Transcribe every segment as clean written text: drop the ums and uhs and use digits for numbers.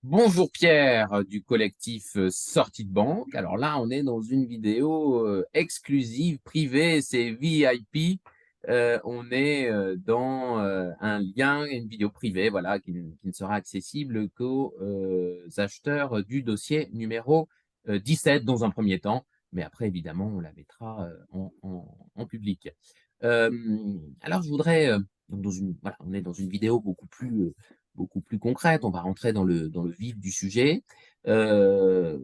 Bonjour Pierre du collectif Sortie de Banque. Alors là, on est dans une vidéo exclusive, privée, c'est VIP. On est dans un lien, une vidéo privée, voilà, qui ne sera accessible qu'aux acheteurs du dossier numéro 17 dans un premier temps. Mais après, évidemment, on la mettra en public. Euh, alors, je voudrais, voilà, on est dans une vidéo beaucoup plus concrète. On va rentrer dans le vif du sujet. Euh,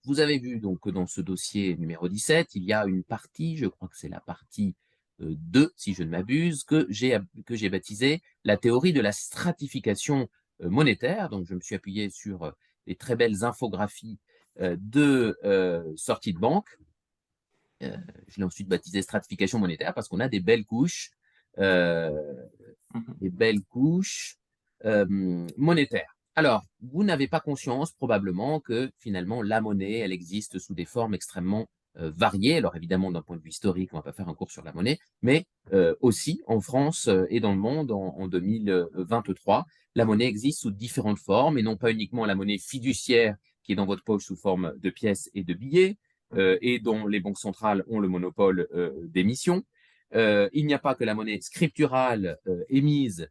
Vous avez vu donc que dans ce dossier numéro 17, il y a une partie, je crois que c'est la partie 2, si je ne m'abuse, que j'ai baptisée la théorie de la stratification monétaire. Donc, je me suis appuyé sur les très belles infographies de sortie de banque. Je l'ai ensuite baptisé stratification monétaire parce qu'on a euh, Mhm. des belles couches monétaires. Alors, vous n'avez pas conscience probablement que finalement la monnaie, elle existe sous des formes extrêmement variées. Alors évidemment, d'un point de vue historique, on ne va pas faire un cours sur la monnaie, mais aussi en France et dans le monde en 2023, la monnaie existe sous différentes formes et non pas uniquement la monnaie fiduciaire qui est dans votre poche sous forme de pièces et de billets et dont les banques centrales ont le monopole d'émission. Il n'y a pas que la monnaie scripturale émise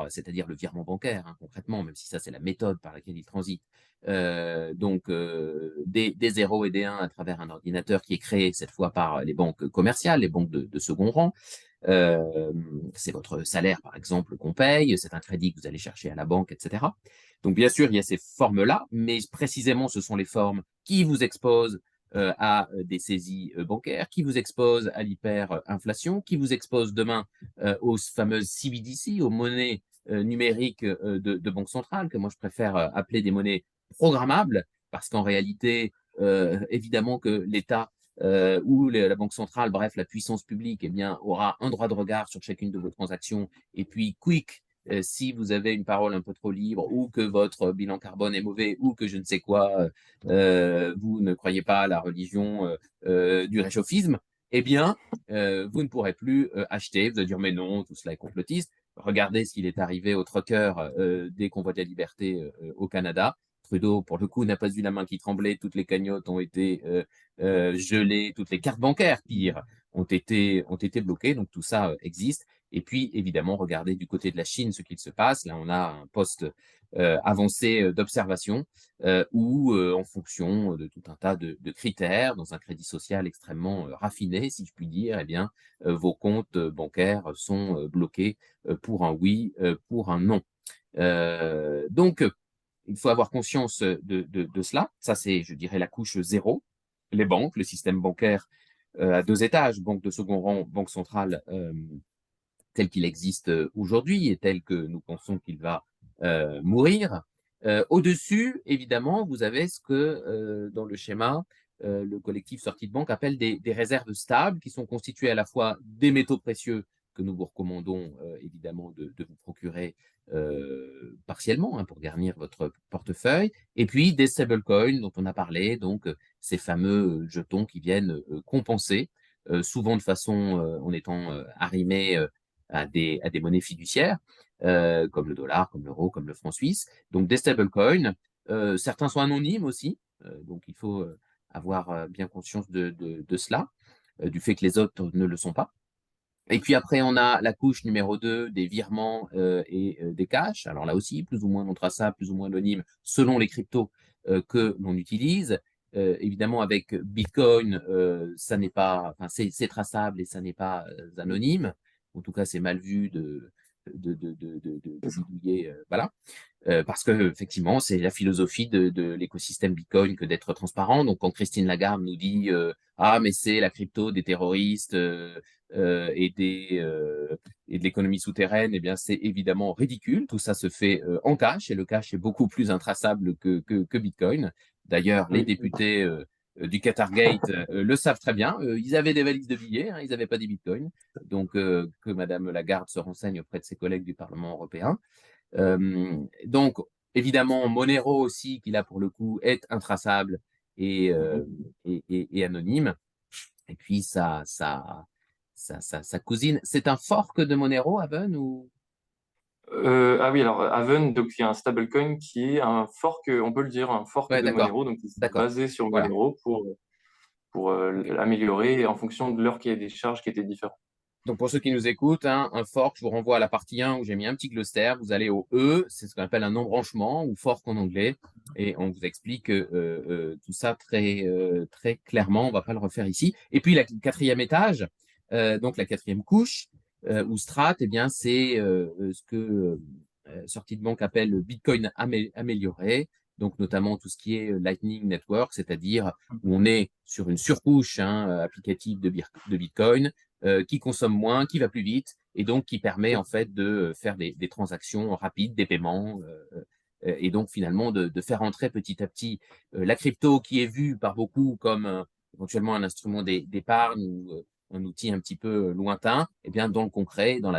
c'est-à-dire le virement bancaire, hein, concrètement, même si ça c'est la méthode par laquelle il transite. Des 0 et des 1 à travers un ordinateur qui est créé cette fois par les banques commerciales, les banques de second rang. Euh, c'est votre salaire, par exemple, qu'on paye, c'est un crédit que vous allez chercher à la banque, etc. Donc, bien sûr, il y a ces formes-là, mais précisément, ce sont les formes qui vous exposent à des saisies bancaires, qui vous exposent à l'hyperinflation, qui vous exposent demain aux fameuses CBDC, aux monnaies numériques de banque centrale, que moi je préfère appeler des monnaies programmables, parce qu'en réalité, évidemment que l'État ou la Banque centrale, bref, la puissance publique, eh bien, aura un droit de regard sur chacune de vos transactions. Et puis, quick, si vous avez une parole un peu trop libre ou que votre bilan carbone est mauvais ou que je ne sais quoi, vous ne croyez pas à la religion du réchauffisme, eh bien, vous ne pourrez plus acheter. Vous allez dire, mais non, tout cela est complotiste. Regardez ce qu'il est arrivé aux truckers des convois de la liberté au Canada. Trudeau, pour le coup, n'a pas eu la main qui tremblait. Toutes les cagnottes ont été gelées, toutes les cartes bancaires, pire, ont été bloquées. Donc tout ça existe. Et puis, évidemment, regardez du côté de la Chine ce qu'il se passe. Là, on a un poste avancé d'observation où, en fonction de tout un tas de critères, dans un crédit social extrêmement raffiné, si je puis dire, eh bien, vos comptes bancaires sont bloqués pour un oui, pour un non. Donc, il faut avoir conscience de cela. Ça, c'est, je dirais, la couche zéro. Les banques, le système bancaire à deux étages, banque de second rang, banque centrale, tel qu'il existe aujourd'hui et tel que nous pensons qu'il va mourir. Au-dessus, évidemment, vous avez ce que, dans le schéma, le collectif Sortie de Banque appelle des réserves stables qui sont constituées à la fois des métaux précieux que nous vous recommandons évidemment de vous procurer partiellement hein, pour garnir votre portefeuille, et puis des stablecoins dont on a parlé, donc ces fameux jetons qui viennent compenser, souvent de façon en étant arrimés à des monnaies fiduciaires, comme le dollar, comme l'euro, comme le franc suisse. Donc des stablecoins. Certains sont anonymes aussi, donc il faut avoir bien conscience de cela, du fait que les autres ne le sont pas. Et puis après, on a la couche numéro 2 des virements et des cash. Alors là aussi, plus ou moins non traçable, plus ou moins anonyme, selon les cryptos que l'on utilise. Évidemment, avec Bitcoin, ça n'est pas, enfin, c'est traçable et ça n'est pas anonyme. En tout cas, c'est mal vu de bidouiller, voilà. Parce que effectivement, c'est la philosophie de l'écosystème Bitcoin que d'être transparent. Donc, quand Christine Lagarde nous dit ah mais c'est la crypto des terroristes et de l'économie souterraine, eh bien c'est évidemment ridicule. Tout ça se fait en cash et le cash est beaucoup plus intraçable que Bitcoin. D'ailleurs, les Oui. députés du Qatargate le savent très bien. Ils avaient des valises de billets, hein, ils n'avaient pas des bitcoins. Donc, que Madame Lagarde se renseigne auprès de ses collègues du Parlement européen. Donc, évidemment, Monero aussi, qui là pour le coup est intraçable et, Mhm. et anonyme. Et puis sa cousine, c'est un fork de Monero, Haven ou Ah oui, alors Aven, donc il y a un stablecoin qui est un fork, on peut le dire, un fork Ouais, de d'accord. Monero, donc ils sont D'accord. basés sur Voilà. Monero pour l'améliorer en fonction de leur cahier des charges qui était différent. Donc, pour ceux qui nous écoutent, hein, un fork, je vous renvoie à la partie 1 où j'ai mis un petit cluster. Vous allez au E, c'est ce qu'on appelle un embranchement ou fork en anglais. Et on vous explique tout ça très clairement. On va pas le refaire ici. Et puis, le quatrième étage, donc la quatrième couche ou strat, eh bien, c'est ce que Sortie de Banque appelle le Bitcoin amélioré. Donc, notamment tout ce qui est Lightning Network, c'est-à-dire où on est sur une surcouche applicative de Bitcoin qui consomme moins, qui va plus vite, et donc qui permet en fait de faire des transactions rapides, des paiements, et donc finalement de faire entrer petit à petit la crypto qui est vue par beaucoup comme éventuellement un instrument d'épargne ou un outil un petit peu lointain, et bien dans le concret, dans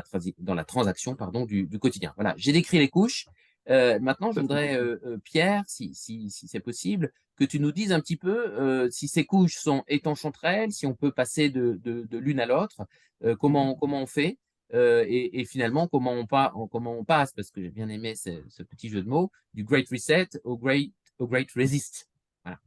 la transaction pardon, du quotidien. Voilà, j'ai décrit les couches. Maintenant, je voudrais, Pierre, si c'est possible, que tu nous dises un petit peu si ces couches sont étanches entre elles, si on peut passer de l'une à l'autre, comment on fait, et finalement comment on passe, parce que j'ai bien aimé ce petit jeu de mots, du Great Reset au Great Resist. Voilà.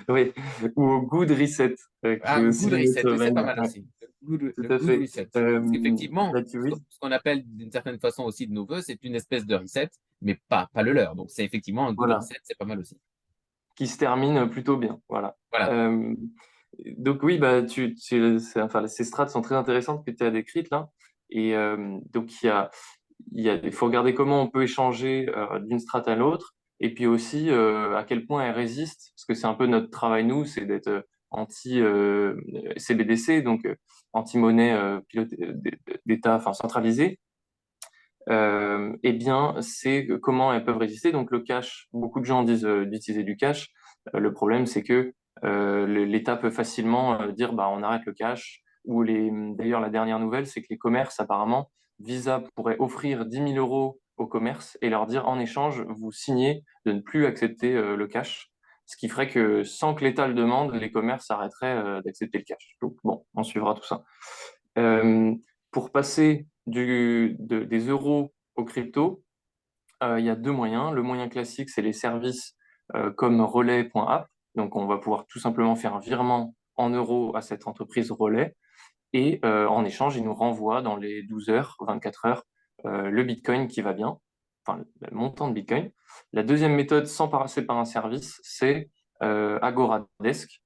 Oui, ou au Good Reset, qui est Ah, aussi Good une Reset, autre oui, c'est pas veine. mal Ouais, aussi. tout Le à good fait. Reset. Parce qu'effectivement, Bah, oui. ce qu'on appelle d'une certaine façon aussi de nos voeux, c'est une espèce de reset, mais pas le leur. Donc c'est effectivement un good Voilà, reset, c'est pas mal aussi. qui se termine plutôt bien. Voilà. Voilà. Euh, donc oui, bah, enfin, ces strates sont très intéressantes que tu as décrites là. Et donc il faut regarder comment on peut échanger d'une strate à l'autre, et puis aussi à quel point elle résiste, parce que c'est un peu notre travail nous, c'est d'être anti CBDC, donc anti-monnaie d'État, enfin centralisée. Eh bien, c'est comment elles peuvent résister. Donc le cash, beaucoup de gens disent d'utiliser du cash. Le problème, c'est que l'État peut facilement dire bah on arrête le cash. D'ailleurs, la dernière nouvelle, c'est que les commerces, apparemment, Visa pourrait offrir 10 000 € aux commerces et leur dire en échange, vous signez de ne plus accepter le cash. Ce qui ferait que sans que l'État le demande, les commerces arrêteraient d'accepter le cash. Donc bon, on suivra tout ça. Euh, pour passer des euros aux crypto, il y a deux moyens. Le moyen classique, c'est les services comme relais.app. Donc, on va pouvoir tout simplement faire un virement en euros à cette entreprise relais. Et en échange, il nous renvoie dans les 12 heures, 24 heures, le Bitcoin qui va bien, enfin le montant de Bitcoin. La deuxième méthode, sans passer par un service, c'est Agoradesk.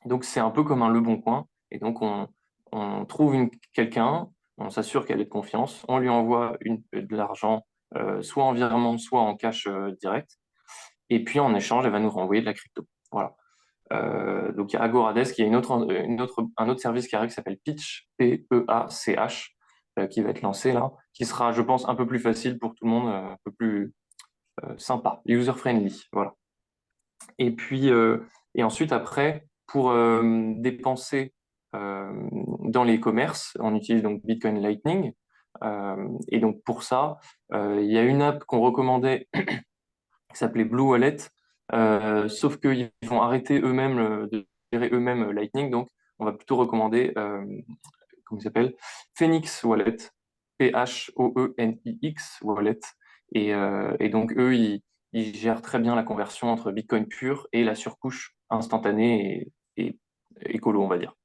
Donc, c'est un peu comme un Leboncoin. Et donc, on trouve quelqu'un, on s'assure qu'elle est de confiance, on lui envoie de l'argent, soit en virement, soit en cash direct. Et puis, en échange, elle va nous renvoyer de la crypto. Voilà. Donc, il y a Agoradesk, il y a un autre service qui arrive qui s'appelle Pitch, P-E-A-C-H, qui va être lancé là, qui sera, je pense, un peu plus facile pour tout le monde, un peu plus sympa, user-friendly. Voilà. Et puis, et ensuite, après, pour dépenser dans les commerces, on utilise donc Bitcoin Lightning. Et donc, pour ça, il y a une app qu'on recommandait qui s'appelait Blue Wallet, sauf qu'ils vont arrêter eux-mêmes de gérer eux-mêmes Lightning. Donc, on va plutôt recommander, comment il s'appelle? Phoenix Wallet, Phoenix Wallet. Et donc, eux, ils gèrent très bien la conversion entre Bitcoin pur et la surcouche instantanée et écolo, on va dire.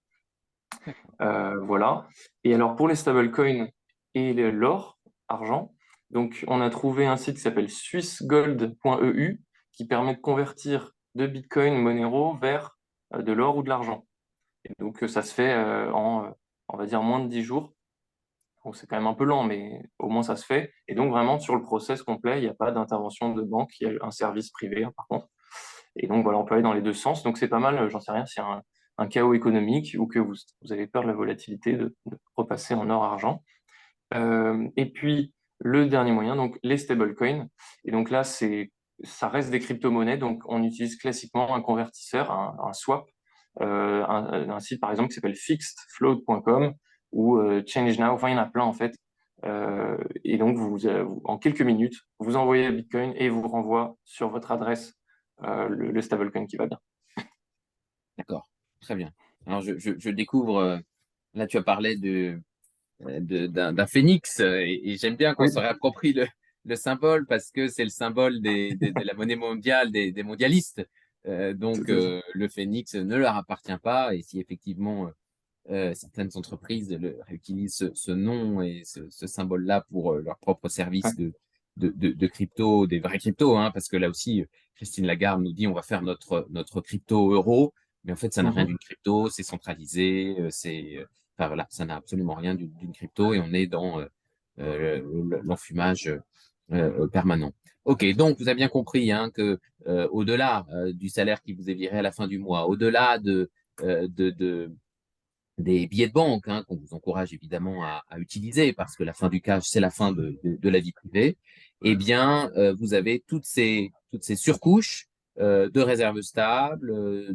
Voilà. Et alors, pour les stablecoins et l'or, argent, donc on a trouvé un site qui s'appelle swissgold.eu qui permet de convertir de Bitcoin Monero vers de l'or ou de l'argent. Et donc, ça se fait on va dire, moins de 10 jours. Bon, c'est quand même un peu lent, mais au moins ça se fait. Et donc vraiment sur le process complet, il n'y a pas d'intervention de banque, il y a un service privé hein, par contre. Et donc voilà, on peut aller dans les deux sens. Donc c'est pas mal, j'en sais rien, s'il y a un chaos économique ou que vous avez peur de la volatilité, de repasser en or-argent. Et puis le dernier moyen, donc les stablecoins. Et donc là, ça reste des crypto-monnaies, donc on utilise classiquement un convertisseur, un swap, un site par exemple qui s'appelle fixedfloat.com ou ChangeNow, enfin il y en a plein en fait. Et donc en quelques minutes, vous envoyez le Bitcoin et vous renvoie sur votre adresse le stablecoin qui va bien. D'accord, très bien. Alors je découvre, là tu as parlé d'un phénix. Et j'aime bien qu'on Oui, se réapproprie le symbole parce que c'est le symbole de la monnaie mondiale des mondialistes. Donc, tout à fait. le phénix ne leur appartient pas. Et si effectivement certaines entreprises réutilisent ce nom et ce symbole-là pour leur propre Ouais. service de crypto, des vrais cryptos, hein, parce que là aussi, Christine Lagarde nous dit on va faire notre crypto euro, mais en fait, ça n'a rien Mhm. d'une crypto, c'est centralisé, enfin voilà, ça n'a absolument rien d'une crypto et on est dans l'enfumage permanent. Ok, donc vous avez bien compris hein, que au-delà du salaire qui vous est viré à la fin du mois, au-delà des billets de banque hein, qu'on vous encourage évidemment à utiliser parce que la fin du cash, c'est la fin de la vie privée, eh bien, vous avez toutes ces surcouches de réserves stables,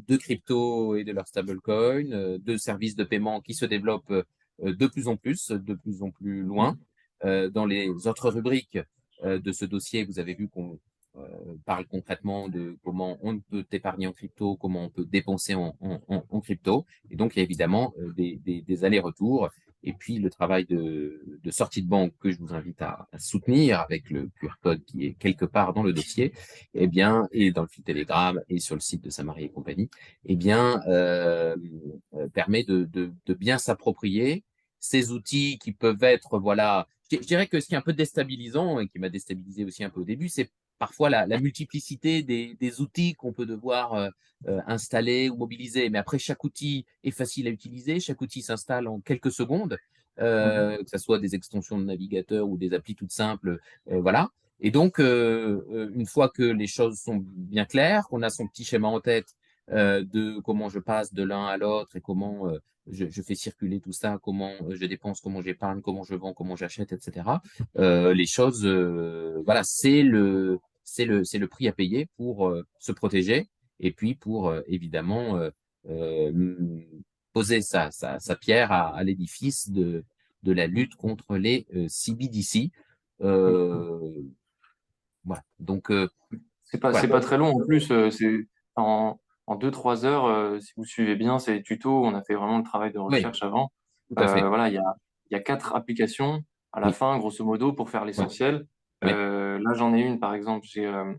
de crypto et de leurs stablecoins, de services de paiement qui se développent de plus en plus loin. Mhm. Dans les autres rubriques de ce dossier, vous avez vu qu'on parle concrètement de comment on peut épargner en crypto, comment on peut dépenser en crypto. Et donc, il y a évidemment des allers-retours. Et puis, le travail de sortie de banque que je vous invite à soutenir avec le QR code qui est quelque part dans le dossier, eh bien, et dans le fil Telegram et sur le site de Samari et compagnie, eh bien, permet de bien s'approprier ces outils qui peuvent être, voilà, je dirais que ce qui est un peu déstabilisant et qui m'a déstabilisé aussi un peu au début, c'est parfois la multiplicité des outils qu'on peut devoir installer ou mobiliser. Mais après, chaque outil est facile à utiliser, chaque outil s'installe en quelques secondes, Mhm. que ce soit des extensions de navigateur ou des applis toutes simples, voilà. Et donc, une fois que les choses sont bien claires, qu'on a son petit schéma en tête de comment je passe de l'un à l'autre et comment je fais circuler tout ça, comment je dépense, comment j'épargne, comment je vends, comment j'achète, etc. Les choses, voilà, c'est le prix à payer pour se protéger et puis pour évidemment euh, poser sa pierre à l'édifice de la lutte contre les CBDC. Oui. Euh, voilà. Donc, C'est voilà, pas très long en plus. C'est en, en 2-3 heures, si vous suivez bien ces tutos, on a fait vraiment le travail de oui, recherche avant. tout à fait. Voilà, il y a 4 applications à la Oui, fin, grosso modo, pour faire oui, l'essentiel. oui, Là, j'en ai une, par exemple,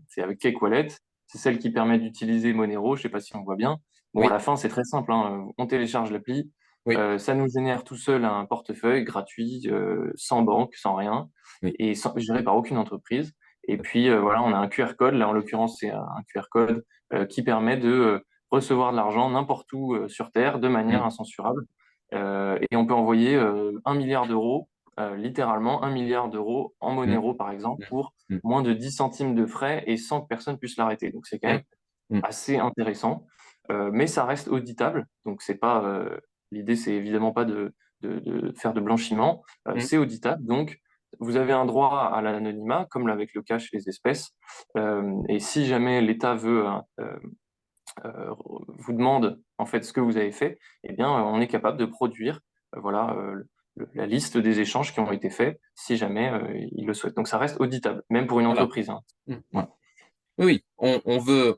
c'est avec Cake Wallet. C'est celle qui permet d'utiliser Monero. Je sais pas si on voit bien. Bon, à oui, la fin, c'est très simple, hein. On télécharge l'appli. oui, Ça nous génère tout seul un portefeuille gratuit, sans banque, sans rien, oui, et géré par aucune entreprise. Et puis voilà, on a un QR code. Là, en l'occurrence, c'est un QR code qui permet de recevoir de l'argent n'importe où sur Terre de manière mm, incensurable. Et on peut envoyer 1 milliard d'euros, littéralement 1 milliard d'euros en mm, Monero, par exemple, mm, pour mm, moins de 10 centimes de frais et sans que personne puisse l'arrêter. Donc c'est quand oui, même mm, assez intéressant. Mais ça reste auditable. Donc c'est pas l'idée, c'est évidemment pas de faire de blanchiment. mm, C'est auditable. Donc vous avez un droit à l'anonymat, comme avec le cash et les espèces. Et si jamais l'État veut vous demande en fait ce que vous avez fait, eh bien on est capable de produire voilà la liste des échanges qui ont été faits si jamais il le souhaite. Donc ça reste auditable, même pour une voilà. entreprise, hein. Mm, mm. Voilà. Oui, oui, on veut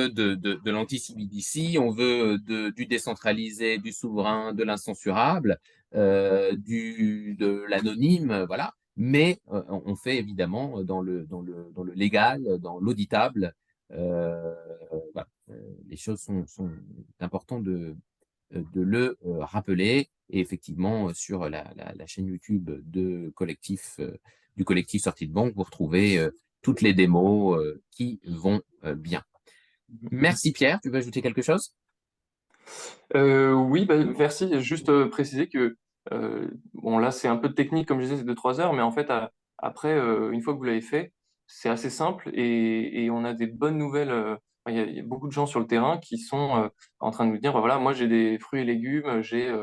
de l'anti-CBDC, on veut du décentralisé, du souverain, de l'incensurable, de l'anonyme, voilà. Mais on fait évidemment dans le légal, dans l'auditable. Voilà. Les choses sont importantes de le rappeler. Et effectivement, sur la chaîne YouTube du collectif Sortie de Banque, vous retrouvez toutes les démos qui vont bien. Merci Pierre, tu veux ajouter quelque chose? Oui, bah, merci. Juste préciser que bon là c'est un peu de technique comme je disais, c'est 2-3 heures, mais en fait après une fois que vous l'avez fait, c'est assez simple et on a des bonnes nouvelles. Il y a beaucoup de gens sur le terrain qui sont en train de nous dire bah, voilà, moi j'ai des fruits et légumes, j'ai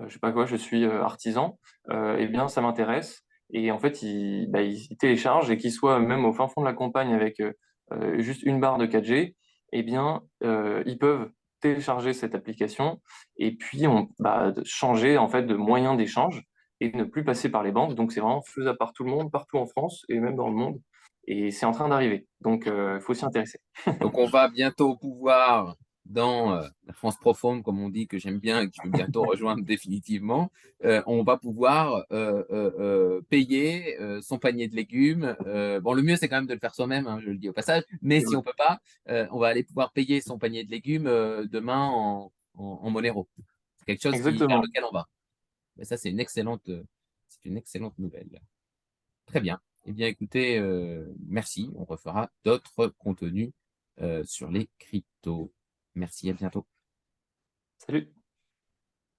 je sais pas quoi, je suis artisan, eh bien ça m'intéresse. Et en fait ils téléchargent, et qu'ils soient même au fin fond de la campagne avec juste une barre de 4G, eh bien ils peuvent télécharger cette application et puis changer en fait de moyen d'échange et ne plus passer par les banques. Donc c'est vraiment faisable par tout le monde, partout en France et même dans le monde. Et c'est en train d'arriver. Donc il faut s'y intéresser. Donc on va bientôt pouvoir dans la France profonde, comme on dit, que j'aime bien et que je vais bientôt rejoindre définitivement, on va pouvoir payer son panier de légumes. Bon, le mieux, c'est quand même de le faire soi-même, hein, je le dis au passage, mais si on peut pas, on va aller pouvoir payer son panier de légumes demain en Monero. C'est quelque chose vers Exactement. lequel on va. Mais ça, c'est une excellente nouvelle. Très bien. Eh bien, écoutez, merci. On refera d'autres contenus sur les cryptos. Merci, à bientôt.